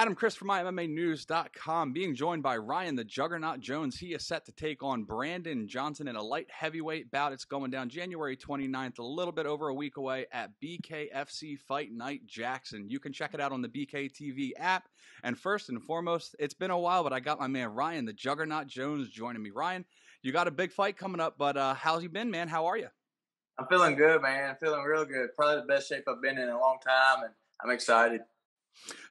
Adam Chris from MMAnews.com, being joined by Ryan the Juggernaut Jones. He is set to take on Brandon Johnson in a light heavyweight bout. It's going down January 29th, a little bit over a week away at BKFC Fight Night Jackson. You can check it out on the BKTV app. And first and foremost, it's been a while, but I got my man Ryan the Juggernaut Jones joining me. Ryan, you got a big fight coming up, but how's you been, man? How are you? I'm feeling good, man. I'm feeling real good. Probably the best shape I've been in a long time, and I'm excited.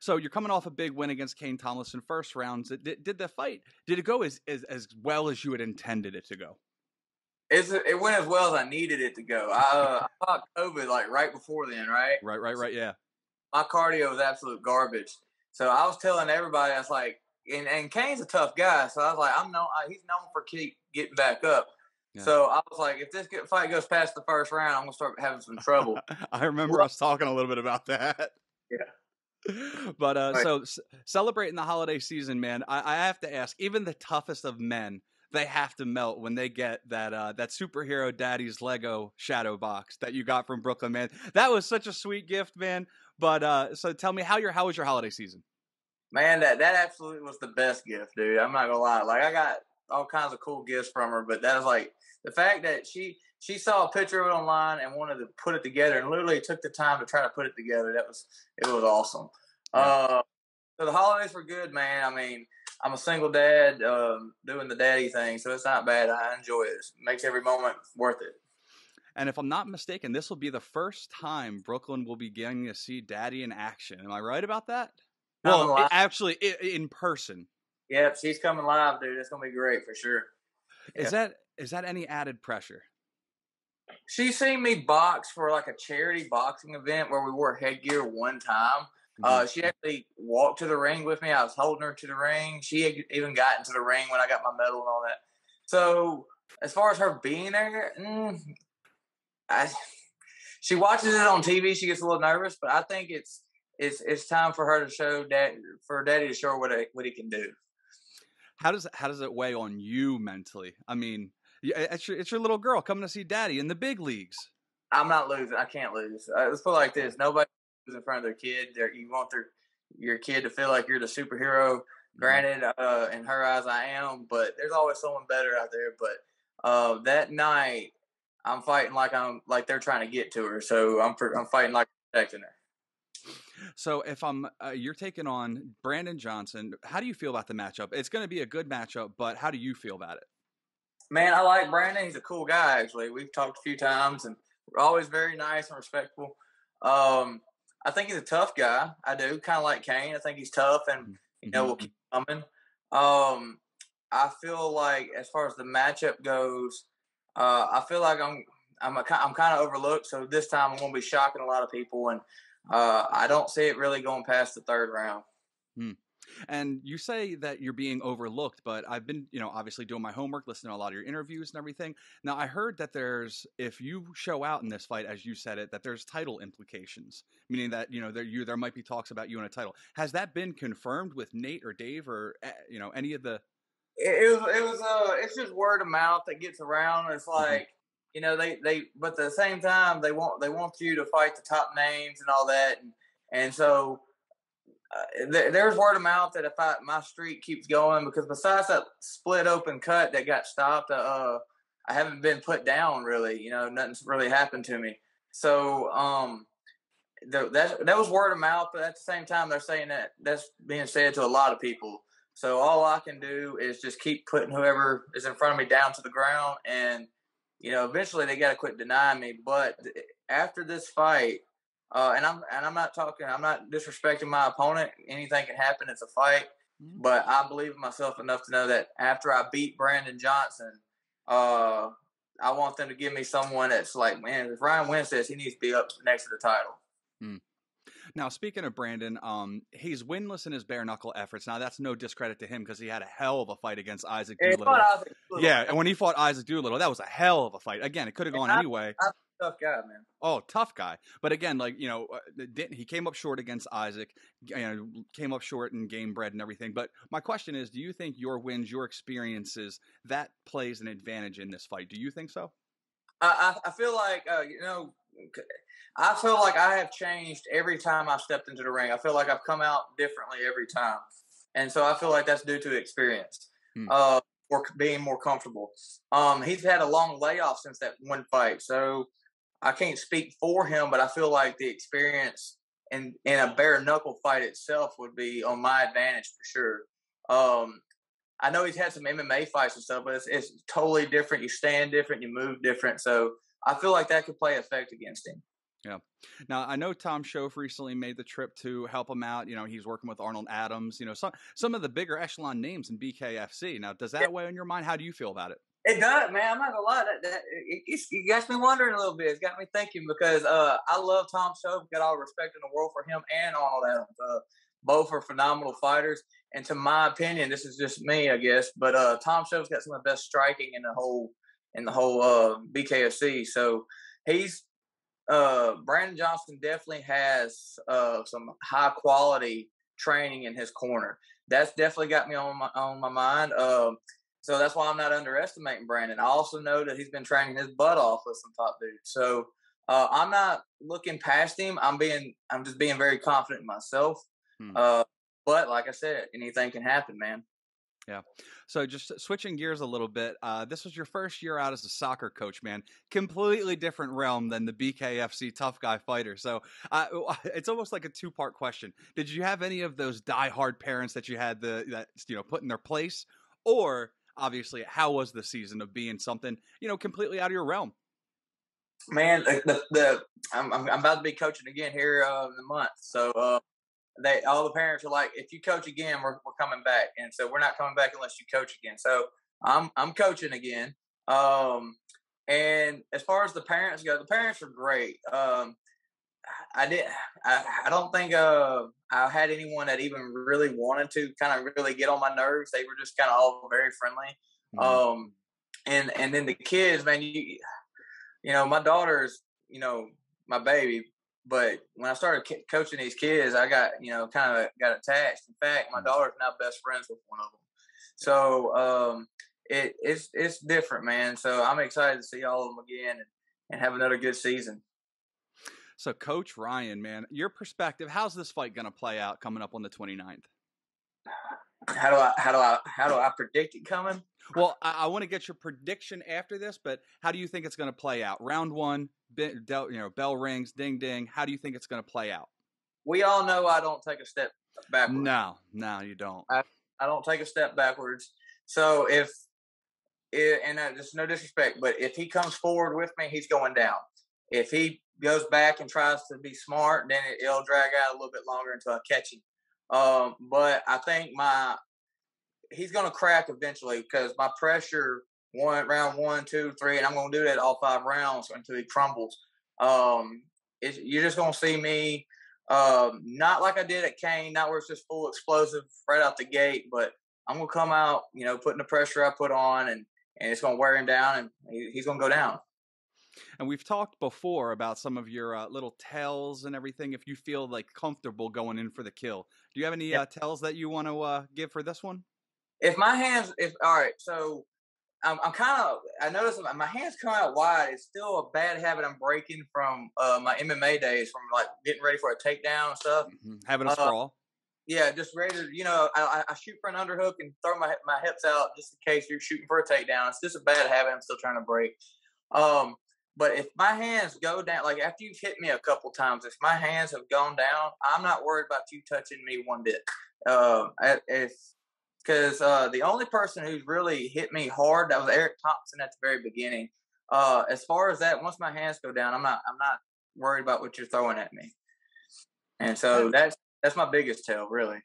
So you're coming off a big win against Kaine Tomlinson first rounds. Did the fight, did it go as well as you had intended it to go? It went as well as I needed it to go. I caught COVID like right before then, right? Right, yeah. My cardio was absolute garbage. So I was telling everybody, I was like, and Kane's a tough guy, so I was like, he's known for keep getting back up. Yeah. So I was like, if this fight goes past the first round, I'm going to start having some trouble. I remember us talking a little bit about that. Yeah. But so celebrating the holiday season, man, I have to ask, even the toughest of men, they have to melt when they get that superhero daddy's Lego shadow box that you got from Brooklyn, man. That was such a sweet gift, man. But so tell me, how was your holiday season? Man, that absolutely was the best gift, dude. I'm not gonna lie. Like, I got all kinds of cool gifts from her, but that was like the fact that she saw a picture of it online and wanted to put it together, and literally took the time to try to put it together. It was awesome. Yeah. So the holidays were good, man. I mean, I'm a single dad doing the daddy thing, so it's not bad. I enjoy it. It makes every moment worth it. And if I'm not mistaken, this will be the first time Brooklyn will be getting to see Daddy in action. Am I right about that? Well, actually, in person. Yep, she's coming live, dude. It's gonna be great for sure. Is that any added pressure? She seen me box for like a charity boxing event where we wore headgear one time. Mm-hmm. She actually walked to the ring with me. I was holding her to the ring. She even got into the ring when I got my medal and all that. So as far as her being there, she watches it on TV. She gets a little nervous, but I think it's time for her to show Daddy to show her what he can do. How does it weigh on you mentally? I mean, it's your little girl coming to see Daddy in the big leagues. I'm not losing. I can't lose. Let's put it like this: nobody loses in front of their kid. You want your kid to feel like you're the superhero. Granted, in her eyes, I am, but there's always someone better out there. But that night, I'm fighting like they're trying to get to her. So I'm fighting like protecting her. So if you're taking on Brandon Johnson, how do you feel about the matchup? It's going to be a good matchup, but how do you feel about it? Man, I like Brandon. He's a cool guy, actually. We've talked a few times, and we're always very nice and respectful. I think he's a tough guy. I do, kind of like Kaine. I think he's tough, and will keep coming. I feel like as far as the matchup goes, I feel like I'm kind of overlooked. So this time I'm going to be shocking a lot of people, and I don't see it really going past the third round. And you say that you're being overlooked, but I've been, obviously doing my homework, listening to a lot of your interviews and everything. Now, I heard that if you show out in this fight, as you said it, that there's title implications, meaning that, there might be talks about you in a title. Has that been confirmed with Nate or Dave or, any of the... It's just word of mouth that gets around. It's like, but at the same time, they want you to fight the top names and all that. And so there's word of mouth that if my streak keeps going, because besides that split open cut that got stopped, I haven't been put down really. Nothing's really happened to me. So that was word of mouth, but at the same time, they're saying that's being said to a lot of people. So all I can do is just keep putting whoever is in front of me down to the ground, and eventually they got to quit denying me. But after this fight, and I'm not disrespecting my opponent. Anything can happen. It's a fight, but I believe in myself enough to know that after I beat Brandon Johnson, I want them to give me someone that's like, man, if Ryan wins this, he needs to be up next to the title. Now, speaking of Brandon, he's winless in his bare knuckle efforts. Now, that's no discredit to him because he had a hell of a fight against Isaac Doolittle. Yeah, and when he fought Isaac Doolittle, that was a hell of a fight. Again, it could have gone anyway. I'm a tough guy, man. Oh, tough guy. But again, he came up short against Isaac, came up short in game bred and everything. But my question is, do you think your wins, your experiences, that plays an advantage in this fight? Do you think so? I feel like, I feel like I have changed every time I've stepped into the ring. I feel like I've come out differently every time. And so I feel like that's due to experience, or being more comfortable. He's had a long layoff since that one fight, so I can't speak for him, but I feel like the experience in a bare knuckle fight itself would be on my advantage for sure. I know he's had some MMA fights and stuff, but it's totally different. You stand different, you move different, so I feel like that could play effect against him. Yeah. Now, I know Tom Schoaf recently made the trip to help him out. You know, he's working with Arnold Adams, you know, some of the bigger echelon names in BKFC. Now, does that weigh on your mind? How do you feel about it? It does, man. I'm not gonna lie. It got me wondering a little bit. It's got me thinking because I love Tom Schoaf. Got all the respect in the world for him and Arnold Adams. Both are phenomenal fighters. And to my opinion, this is just me, I guess, but Tom Schoaf's got some of the best striking in the whole BKFC. So he's Brandon Johnson definitely has some high quality training in his corner. That's definitely got me on my mind. So that's why I'm not underestimating Brandon. I also know that he's been training his butt off with some top dudes. So I'm not looking past him. I'm just being very confident in myself. But like I said, anything can happen, man. Yeah. So just switching gears a little bit, this was your first year out as a soccer coach, man. Completely different realm than the BKFC tough guy fighter. So it's almost like a two-part question. Did you have any of those diehard parents that you had that put in their place? Or obviously, how was the season of being something, completely out of your realm? Man, I'm about to be coaching again here in a month. So all the parents are like, if you coach again, we're coming back, and so we're not coming back unless you coach again. So I'm coaching again. And as far as the parents go, the parents are great. I don't think I had anyone that even really wanted to kind of really get on my nerves. They were just kind of all very friendly. And then the kids, man, my daughter's, my baby. But when I started coaching these kids, I got, kind of got attached. In fact, my daughter's now best friends with one of them. So it's different, man. So I'm excited to see all of them again and have another good season. So Coach Ryan, man, your perspective, how's this fight going to play out coming up on the 29th? How do I predict it coming? Well, I want to get your prediction after this, but how do you think it's going to play out? Round one, bell rings, ding, ding. How do you think it's going to play out? We all know I don't take a step backwards. No, you don't. I don't take a step backwards. So and just no disrespect, but if he comes forward with me, he's going down. If he goes back and tries to be smart, then it'll drag out a little bit longer until I catch him. But I think he's going to crack eventually because my pressure round 1, 2, 3, and I'm going to do that all 5 rounds until he crumbles. You're just going to see me, not like I did at Kaine, not where it's just full explosive right out the gate, but I'm going to come out, putting the pressure I put on, and it's going to wear him down, and he's going to go down. And we've talked before about some of your little tells and everything. If you feel like comfortable going in for the kill, do you have any tells that you want to give for this one? All right, so I noticed my hands come out wide. It's still a bad habit I'm breaking from my MMA days, from like getting ready for a takedown and stuff. Mm-hmm. Having a sprawl. Yeah, just ready to, I shoot for an underhook and throw my hips out just in case you're shooting for a takedown. It's just a bad habit I'm still trying to break. But if my hands go down, like after you've hit me a couple times, if my hands have gone down, I'm not worried about you touching me one bit. Because the only person who's really hit me hard, that was Eric Thompson at the very beginning. As far as that, once my hands go down, I'm not worried about what you're throwing at me. And so that's my biggest tell, really.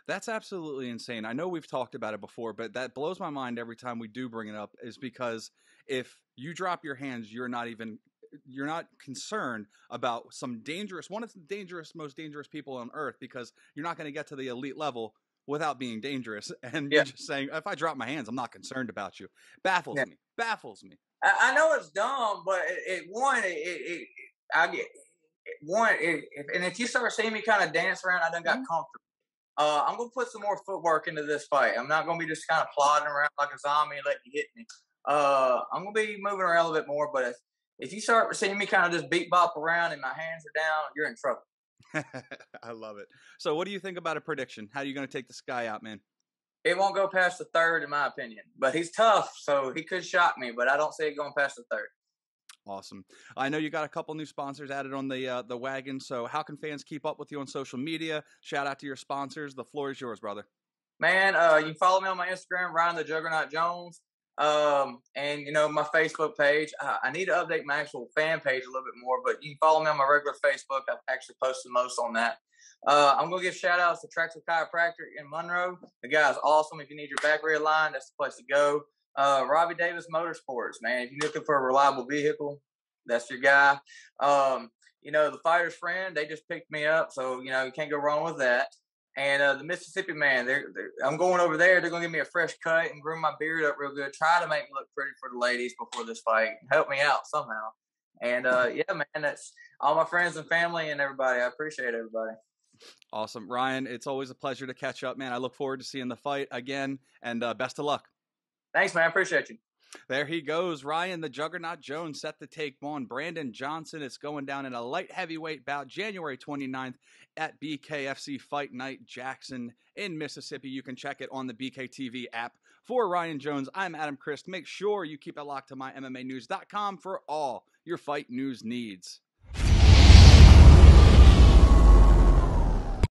That's absolutely insane. I know we've talked about it before, but that blows my mind every time we do bring it up, is because if you drop your hands, you're not concerned about one of the most dangerous people on earth, because you're not going to get to the elite level without being dangerous. And you're just saying, if I drop my hands, I'm not concerned about you. Baffles me. I know it's dumb, but and if you start seeing me kind of dance around, I done got comfortable. I'm going to put some more footwork into this fight. I'm not going to be just kind of plodding around like a zombie and letting you hit me. I'm going to be moving around a little bit more, but if you start seeing me kind of just beat bop around and my hands are down, you're in trouble. I love it. So what do you think about a prediction? How are you going to take this guy out, man? It won't go past the third, in my opinion. But he's tough, so he could shock me, but I don't see it going past the third. Awesome. I know you got a couple new sponsors added on the wagon. So how can fans keep up with you on social media? Shout out to your sponsors. The floor is yours, brother. Man, you can follow me on my Instagram, Ryan the Juggernaut Jones. And you know, my Facebook page. I need to update my actual fan page a little bit more, but you can follow me on my regular Facebook. I've actually posted most on that. I'm gonna give shout outs to Tractor Chiropractic in Monroe. The guy's awesome. If you need your back realigned, that's the place to go. Robbie Davis Motorsports, man. If you're looking for a reliable vehicle, that's your guy. You know, the Fighter's Friend, they just picked me up, so you know you can't go wrong with that. And the Mississippi Man, I'm going over there. They're going to give me a fresh cut and groom my beard up real good. Try to make me look pretty for the ladies before this fight. Help me out somehow. And, yeah, man, that's all my friends and family and everybody. I appreciate everybody. Awesome. Ryan, it's always a pleasure to catch up, man. I look forward to seeing the fight again, and best of luck. Thanks, man. I appreciate you. There he goes. Ryan the Juggernaut Jones set to take on Brandon Johnson. It's going down in a light heavyweight bout January 29th at BKFC Fight Night, Jackson in Mississippi. You can check it on the BKTV app. For Ryan Jones, I'm Adam Christ. Make sure you keep it locked to mymmanews.com for all your fight news needs.